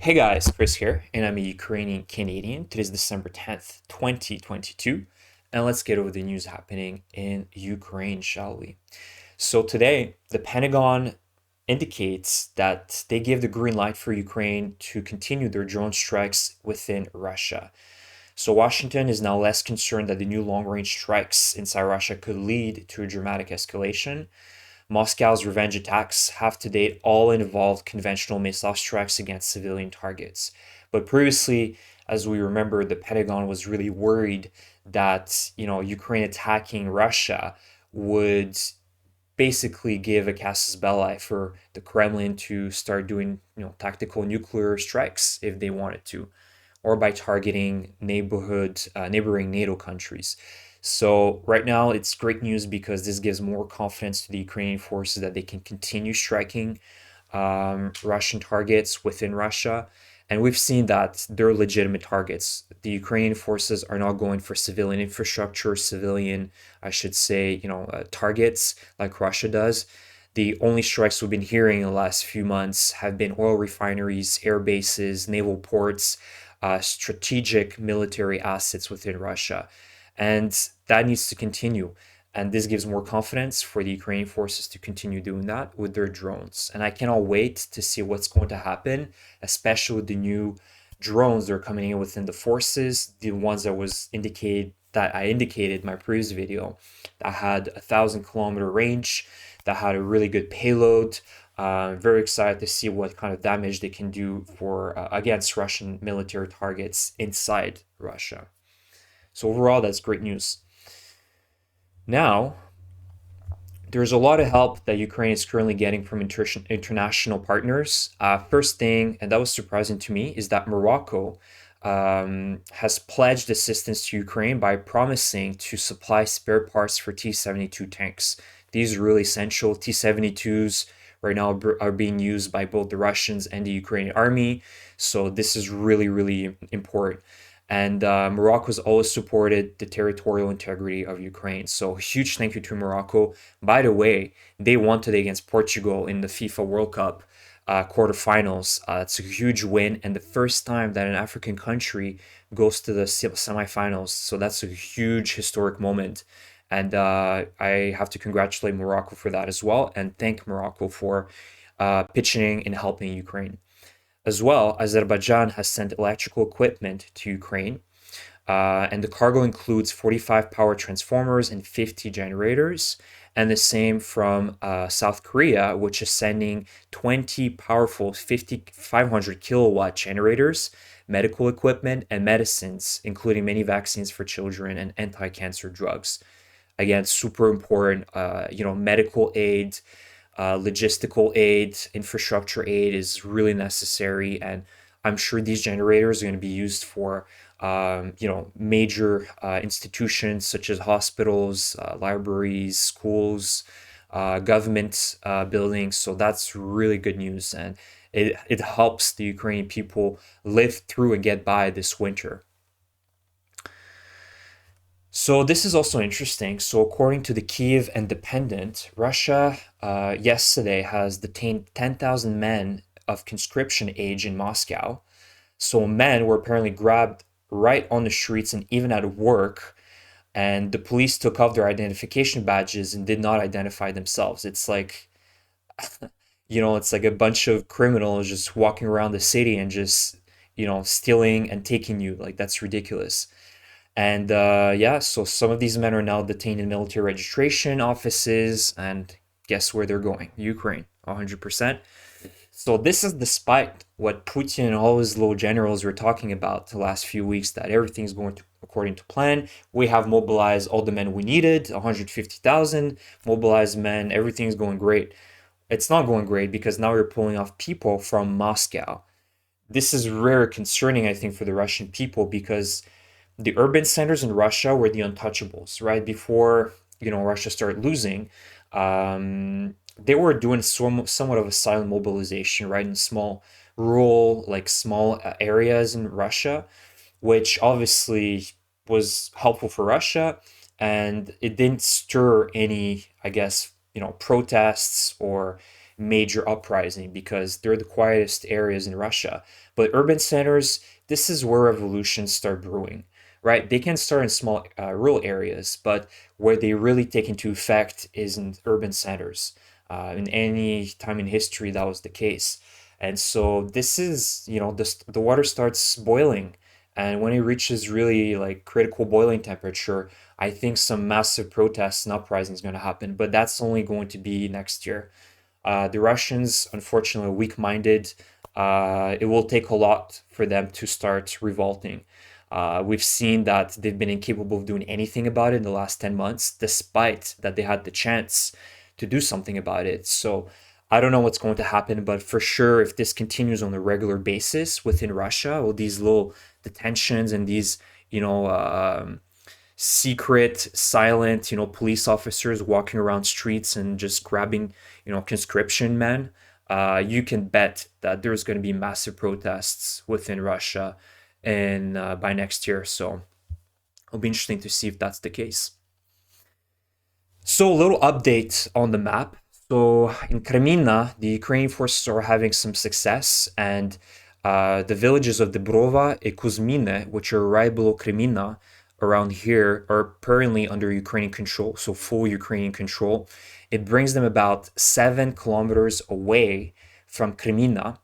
Hey guys, Chris here, and I'm a Ukrainian Canadian. Today's December 10th, 2022, and let's get over the news happening in Ukraine, shall we? So, today, the Pentagon indicates that they gave the green light for Ukraine to continue their drone strikes within Russia. So, Washington is now less concerned that the new long range strikes inside Russia could lead to a dramatic escalation. Moscow's revenge attacks have to date all involved conventional missile strikes against civilian targets. But previously, as we remember, the Pentagon was really worried that, Ukraine attacking Russia would basically give a casus belli for the Kremlin to start doing, tactical nuclear strikes if they wanted to, or by targeting neighboring NATO countries. So right now it's great news because this gives more confidence to the Ukrainian forces that they can continue striking Russian targets within Russia. And we've seen that they're legitimate targets. The Ukrainian forces are not going for civilian infrastructure, civilian, I should say, targets like Russia does. The only strikes we've been hearing in the last few months have been oil refineries, air bases, naval ports, strategic military assets within Russia. And that needs to continue. And this gives more confidence for the Ukrainian forces to continue doing that with their drones. And I cannot wait to see what's going to happen, especially with the new drones that are coming in within the forces, the ones that I indicated in my previous video, that had 1,000 kilometer range, that had a really good payload. Very excited to see what kind of damage they can do for against Russian military targets inside Russia. So overall, that's great news. Now, there's a lot of help that Ukraine is currently getting from international partners. First thing, and that was surprising to me, is that Morocco has pledged assistance to Ukraine by promising to supply spare parts for T-72 tanks. These are really essential. T-72s right now are being used by both the Russians and the Ukrainian army. So this is really, really important. And Morocco has always supported the territorial integrity of Ukraine. So huge thank you to Morocco. By the way, they won today against Portugal in the FIFA World Cup quarterfinals. It's a huge win and the first time that an African country goes to the semifinals. So that's a huge historic moment. And I have to congratulate Morocco for that as well and thank Morocco for pitching and helping Ukraine. As well, Azerbaijan has sent electrical equipment to Ukraine, and the cargo includes 45 power transformers and 50 generators. And the same from South Korea, which is sending 20 powerful 500 kilowatt generators, medical equipment, and medicines, including many vaccines for children and anti-cancer drugs. Again, super important, medical aid, logistical aid, infrastructure aid is really necessary, and I'm sure these generators are going to be used for, major institutions such as hospitals, libraries, schools, government buildings. So that's really good news, and it helps the Ukrainian people live through and get by this winter. So this is also interesting. So according to the Kiev Independent, Russia yesterday has detained 10,000 men of conscription age in Moscow. So men were apparently grabbed right on the streets and even at work, and the police took off their identification badges and did not identify themselves. It's like, it's like a bunch of criminals just walking around the city and just, stealing and taking you. Like that's ridiculous. And yeah, so some of these men are now detained in military registration offices, and guess where they're going? Ukraine, 100%. So this is despite what Putin and all his little generals were talking about the last few weeks, that everything's going according to plan. We have mobilized all the men we needed, 150,000 mobilized men. Everything's going great. It's not going great because now we're pulling off people from Moscow. This is very concerning, I think, for the Russian people because the urban centers in Russia were the untouchables, right? Before, Russia started losing, they were doing somewhat of a silent mobilization, right? In small rural, like small areas in Russia, which obviously was helpful for Russia. And it didn't stir any, I guess, protests or major uprising because they're the quietest areas in Russia. But urban centers, this is where revolutions start brewing, right? They can start in small rural areas, but where they really take into effect is in urban centers. In any time in history, that was the case. And so this is, the water starts boiling. And when it reaches really like critical boiling temperature, I think some massive protests and uprising is going to happen. But that's only going to be next year. The Russians, unfortunately, are weak-minded. It will take a lot for them to start revolting. We've seen that they've been incapable of doing anything about it in the last 10 months, despite that they had the chance to do something about it. So I don't know what's going to happen, but for sure, if this continues on a regular basis within Russia, or these little detentions and these, you know, secret, silent, police officers walking around streets and just grabbing, conscription men, you can bet that there's going to be massive protests within Russia and by next year. So it'll be interesting to see if that's the case. So a little update on the map. So in Kremina, the Ukrainian forces are having some success, and the villages of Debrova and Kuzmine, which are right below Kremina, around here, are currently under Ukrainian control, so full Ukrainian control. It brings them about 7 kilometers away from Kremina.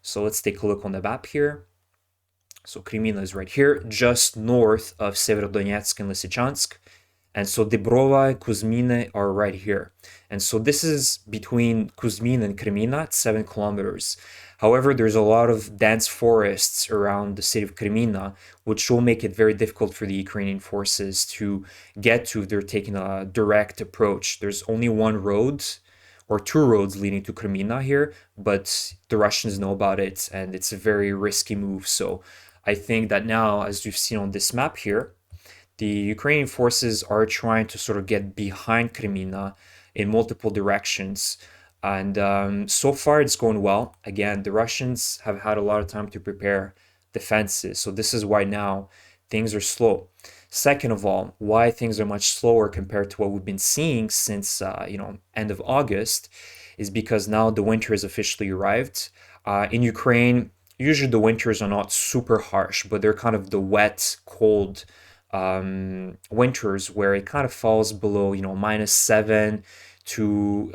So let's take a look on the map here. So Kremina is right here, just north of Severodonetsk and Lysychansk. And so Debrova and Kuzmine are right here. And so this is between Kuzmin and Kremina, it's 7 kilometers. However, there's a lot of dense forests around the city of Kremina, which will make it very difficult for the Ukrainian forces to get to if they're taking a direct approach. There's only one road or two roads leading to Kremina here, but the Russians know about it and it's a very risky move. So I think that now, as you've seen on this map here, the Ukrainian forces are trying to sort of get behind Kremina in multiple directions. And so far, it's going well. Again, the Russians have had a lot of time to prepare defenses. So this is why now things are slow. Second of all, why things are much slower compared to what we've been seeing since, end of August is because now the winter has officially arrived. In Ukraine, usually the winters are not super harsh, but they're kind of the wet, cold winters where it kind of falls below, -7 to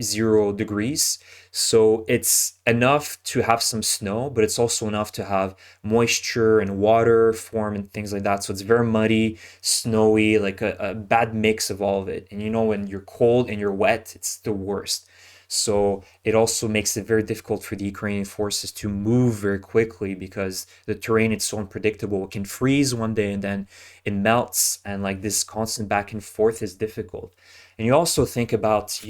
0 degrees. So it's enough to have some snow, but it's also enough to have moisture and water form and things like that. So it's very muddy, snowy, like a bad mix of all of it. And when you're cold and you're wet, it's the worst. So it also makes it very difficult for the Ukrainian forces to move very quickly because the terrain is so unpredictable. It can freeze one day and then it melts, and like this constant back and forth is difficult. And you also think about,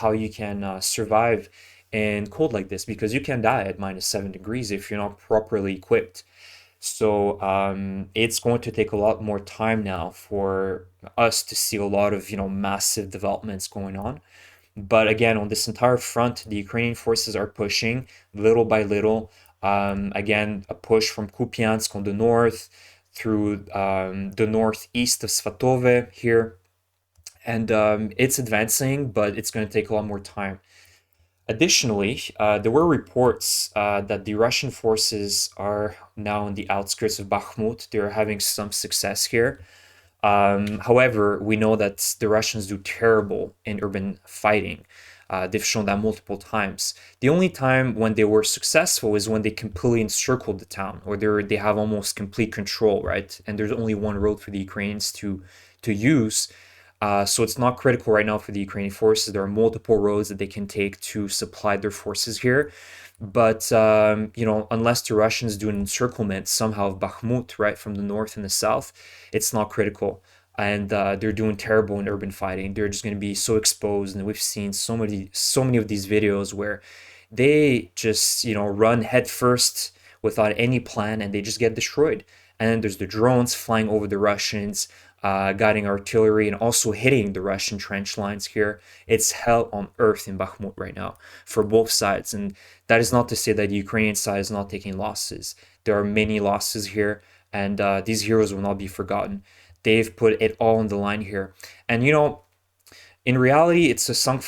how you can survive in cold like this because you can die at -7 degrees if you're not properly equipped. So it's going to take a lot more time now for us to see a lot of, massive developments going on. But again, on this entire front, the Ukrainian forces are pushing little by little. Again, a push from Kupiansk on the north through the northeast of Svatove here. And it's advancing, but it's going to take a lot more time. Additionally, there were reports that the Russian forces are now on the outskirts of Bakhmut. They're having some success here. However, we know that the Russians do terrible in urban fighting. They've shown that multiple times. The only time when they were successful is when they completely encircled the town, or they have almost complete control, right? And there's only one road for the Ukrainians to use. So it's not critical right now for the Ukrainian forces. There are multiple roads that they can take to supply their forces here. But, unless the Russians do an encirclement somehow of Bakhmut, right, from the north and the south, it's not critical. And they're doing terrible in urban fighting. They're just going to be so exposed. And we've seen so many of these videos where they just, run headfirst without any plan and they just get destroyed. And then there's the drones flying over the Russians, guiding artillery and also hitting the Russian trench lines here. It's hell on earth in Bakhmut right now for both sides. And that is not to say that the Ukrainian side is not taking losses. There are many losses here, and these heroes will not be forgotten. They've put it all on the line here. And In reality, it's a sunk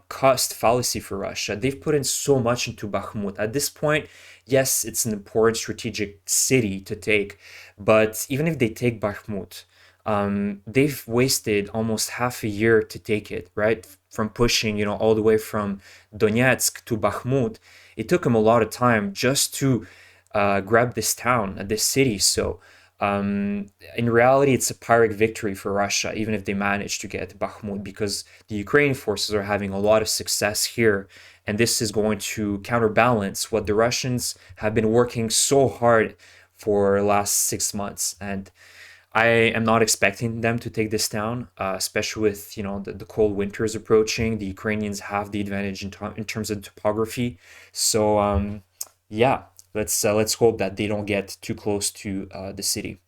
cost fallacy for Russia. They've put in so much into Bakhmut. At this point, yes, it's an important strategic city to take, but even if they take Bakhmut, they've wasted almost half a year to take it, right? From pushing, all the way from Donetsk to Bakhmut. It took them a lot of time just to grab this town, this city. So in reality, it's a Pyrrhic victory for Russia, even if they manage to get Bakhmut, because the Ukrainian forces are having a lot of success here. And this is going to counterbalance what the Russians have been working so hard for the last 6 months. And I am not expecting them to take this down, especially with the cold winters approaching. The Ukrainians have the advantage in terms of topography. So yeah, let's hope that they don't get too close to the city.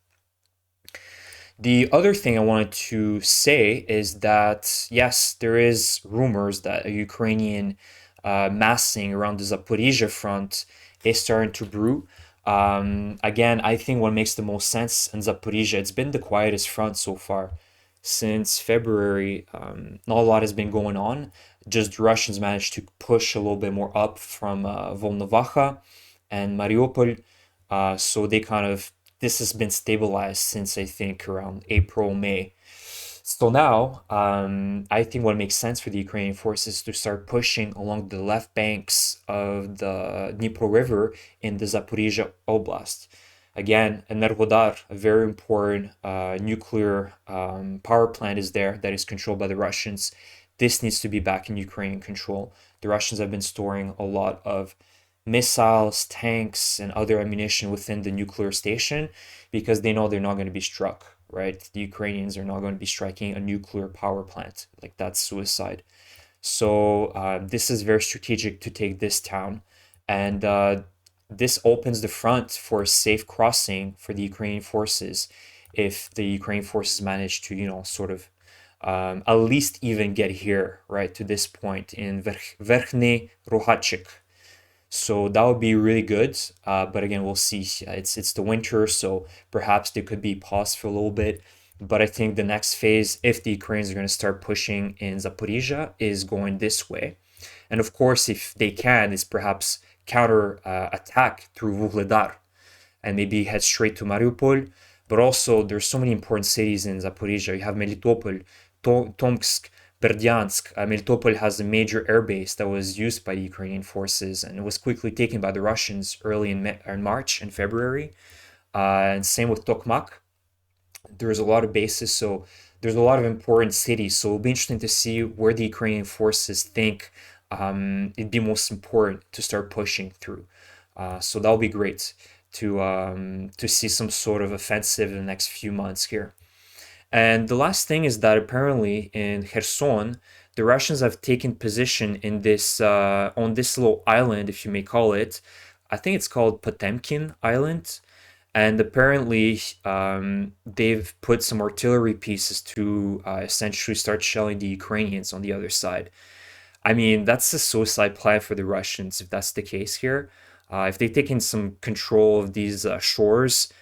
The other thing I wanted to say is that yes, there is rumors that a Ukrainian massing around the Zaporizhzhia front is starting to brew. Again, I think what makes the most sense in Zaporizhzhia, it's been the quietest front so far since February. Not a lot has been going on. Just the Russians managed to push a little bit more up from Volnovakha and Mariupol. So they kind of this has been stabilized since I think around April, May. So now, I think what makes sense for the Ukrainian forces is to start pushing along the left banks of the Dnipro River in the Zaporizhzhia Oblast. Again, Energodar, a very important nuclear power plant, is there that is controlled by the Russians. This needs to be back in Ukrainian control. The Russians have been storing a lot of missiles, tanks, and other ammunition within the nuclear station because they know they're not going to be struck, right? The Ukrainians are not going to be striking a nuclear power plant. Like, that's suicide. So this is very strategic to take this town. And this opens the front for a safe crossing for the Ukrainian forces if the Ukrainian forces manage to, sort of at least even get here, right, to this point in Verkhny Ruhachik. So that would be really good. But again, we'll see. It's the winter, so perhaps there could be pause for a little bit. But I think the next phase, if the Ukrainians are going to start pushing in Zaporizhia, is going this way. And of course, if they can, is perhaps counter attack through Vuhledar and maybe head straight to Mariupol. But also, there's so many important cities in Zaporizhia. You have Melitopol, Tomsk, Berdyansk. Melitopol has a major airbase that was used by the Ukrainian forces and it was quickly taken by the Russians early in March and February. And same with Tokmak. There's a lot of bases, so there's a lot of important cities. So it'll be interesting to see where the Ukrainian forces think it'd be most important to start pushing through. So that'll be great to see some sort of offensive in the next few months here. And the last thing is that apparently in Kherson, the Russians have taken position in this on this little island, if you may call it. I think it's called Potemkin Island, and apparently they've put some artillery pieces to essentially start shelling the Ukrainians on the other side. I mean, that's a suicide plan for the Russians if that's the case here. If they've taken some control of these shores,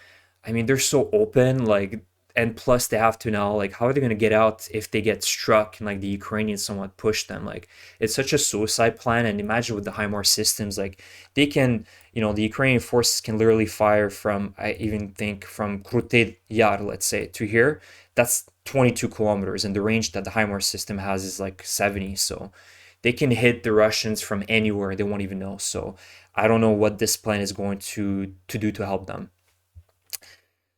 I mean, they're so open, like, and plus they have to now, like, how are they going to get out if they get struck and, like, the Ukrainians somewhat push them? Like, it's such a suicide plan. And imagine with the HIMARS systems, like, they can, the Ukrainian forces can literally fire from, I even think, from Krutey Yar, let's say, to here. That's 22 kilometers, and the range that the HIMARS system has is like 70. So they can hit the Russians from anywhere. They won't even know. So I don't know what this plan is going to do to help them.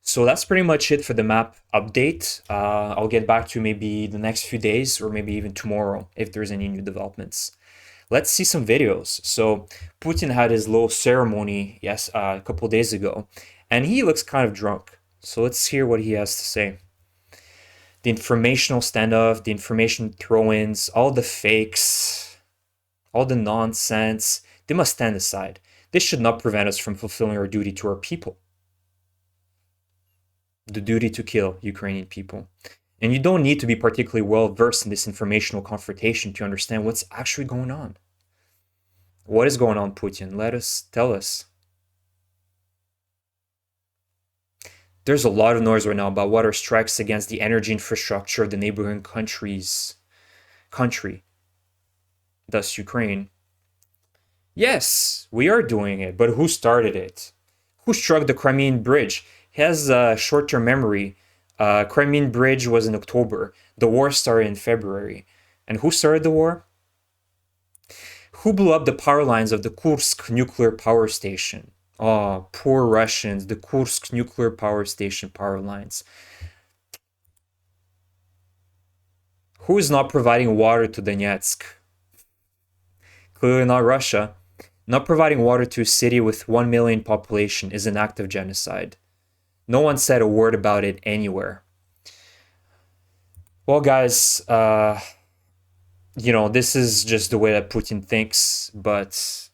So that's pretty much it for the map update. I'll get back to you maybe the next few days or maybe even tomorrow if there's any new developments. Let's see some videos. So Putin had his little ceremony, yes, a couple days ago, and he looks kind of drunk. So let's hear what he has to say. The informational standoff, the information throw-ins, all the fakes, all the nonsense, they must stand aside. This should not prevent us from fulfilling our duty to our people. The duty to kill Ukrainian people. And you don't need to be particularly well versed in this informational confrontation to understand what's actually going on. What is going on, Putin? Tell us. There's a lot of noise right now about what are strikes against the energy infrastructure of the neighboring countries. country, thus Ukraine. Yes, we are doing it, but who started it? Who struck the Crimean Bridge? He has a short-term memory. Crimean Bridge was in October. The war started in February. And who started the war? Who blew up the power lines of the Kursk nuclear power station? Oh, poor Russians, the Kursk nuclear power station power lines. Who is not providing water to Donetsk? Clearly not Russia. Not providing water to a city with 1 million population is an act of genocide. No one said a word about it anywhere. Well, guys, this is just the way that Putin thinks, but,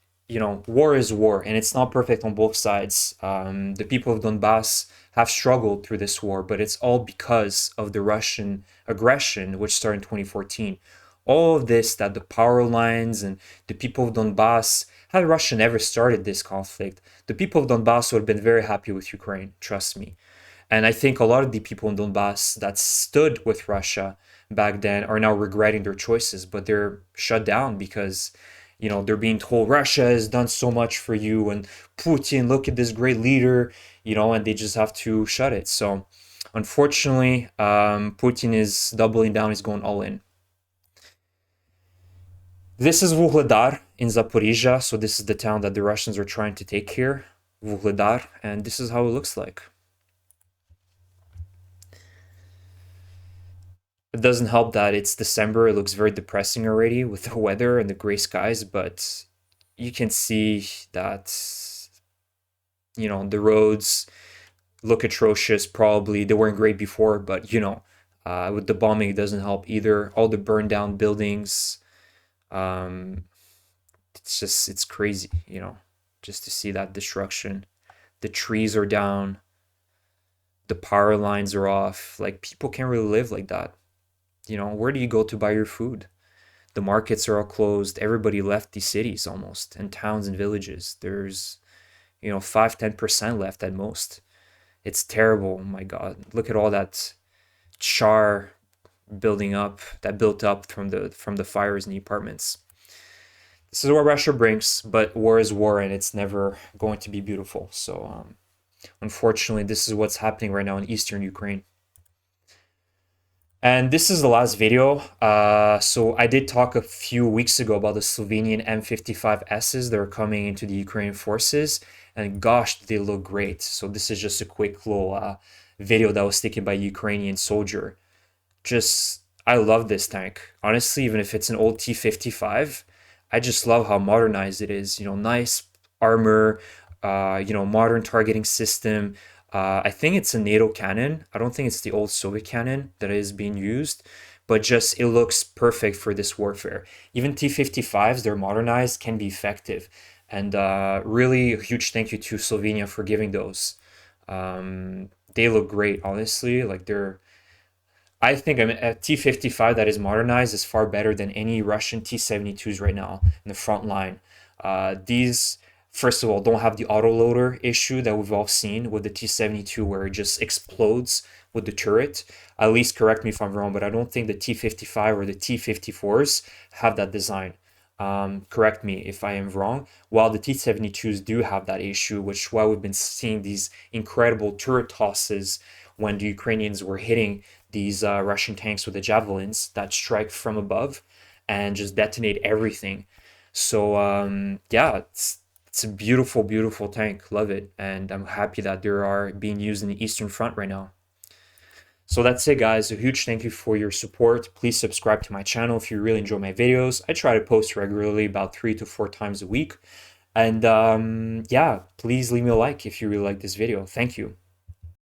war is war, and it's not perfect on both sides. The people of Donbass have struggled through this war, but it's all because of the Russian aggression, which started in 2014. All of this, that the power lines and the people of Donbass, had Russia never started this conflict, the people of Donbass would have been very happy with Ukraine, trust me. And I think a lot of the people in Donbass that stood with Russia back then are now regretting their choices, but they're shut down because, they're being told Russia has done so much for you and Putin, look at this great leader, and they just have to shut it. So unfortunately, Putin is doubling down, he's going all in. This is Vuhledar in Zaporizhzhia, so this is the town that the Russians are trying to take here, Vuhledar, and this is how it looks like. It doesn't help that it's December. It looks very depressing already with the weather and the gray skies, but you can see that, the roads look atrocious probably. They weren't great before, but, with the bombing, it doesn't help either. All the burned down buildings. It's crazy, just to see that destruction. The trees are down. The power lines are off. Like, people can't really live like that. Where do you go to buy your food? The markets are all closed. Everybody left these cities almost, and towns and villages. There's, 5-10% left at most. It's terrible. Oh my God. Look at all that char that built up from the fires in the apartments. This is what Russia brings, but war is war, and it's never going to be beautiful. So, unfortunately, this is what's happening right now in eastern Ukraine. And this is the last video. So I did talk a few weeks ago about the Slovenian M55Ss that are coming into the Ukrainian forces, and gosh, they look great. So this is just a quick little video that was taken by a Ukrainian soldier. I love this tank. Honestly, even if it's an old T-55, I just love how modernized it is. Nice armor, modern targeting system. I think it's a NATO cannon. I don't think it's the old Soviet cannon that is being used, but just it looks perfect for this warfare. Even T-55s, they're modernized, can be effective. And really a huge thank you to Slovenia for giving those. They look great, honestly. I think a T-55 that is modernized is far better than any Russian T-72s right now in the front line. These, first of all, don't have the autoloader issue that we've all seen with the T-72 where it just explodes with the turret. At least correct me if I'm wrong, but I don't think the T-55 or the T-54s have that design. Correct me if I am wrong. While the T-72s do have that issue, which is why we've been seeing these incredible turret tosses when the Ukrainians were hitting these Russian tanks with the javelins that strike from above and just detonate everything. So yeah, it's a beautiful, beautiful tank. Love it. And I'm happy that they are being used in the Eastern Front right now. So that's it, guys. A huge thank you for your support. Please subscribe to my channel if you really enjoy my videos. I try to post regularly, about 3 to 4 times a week. And yeah, please leave me a like if you really like this video. Thank you.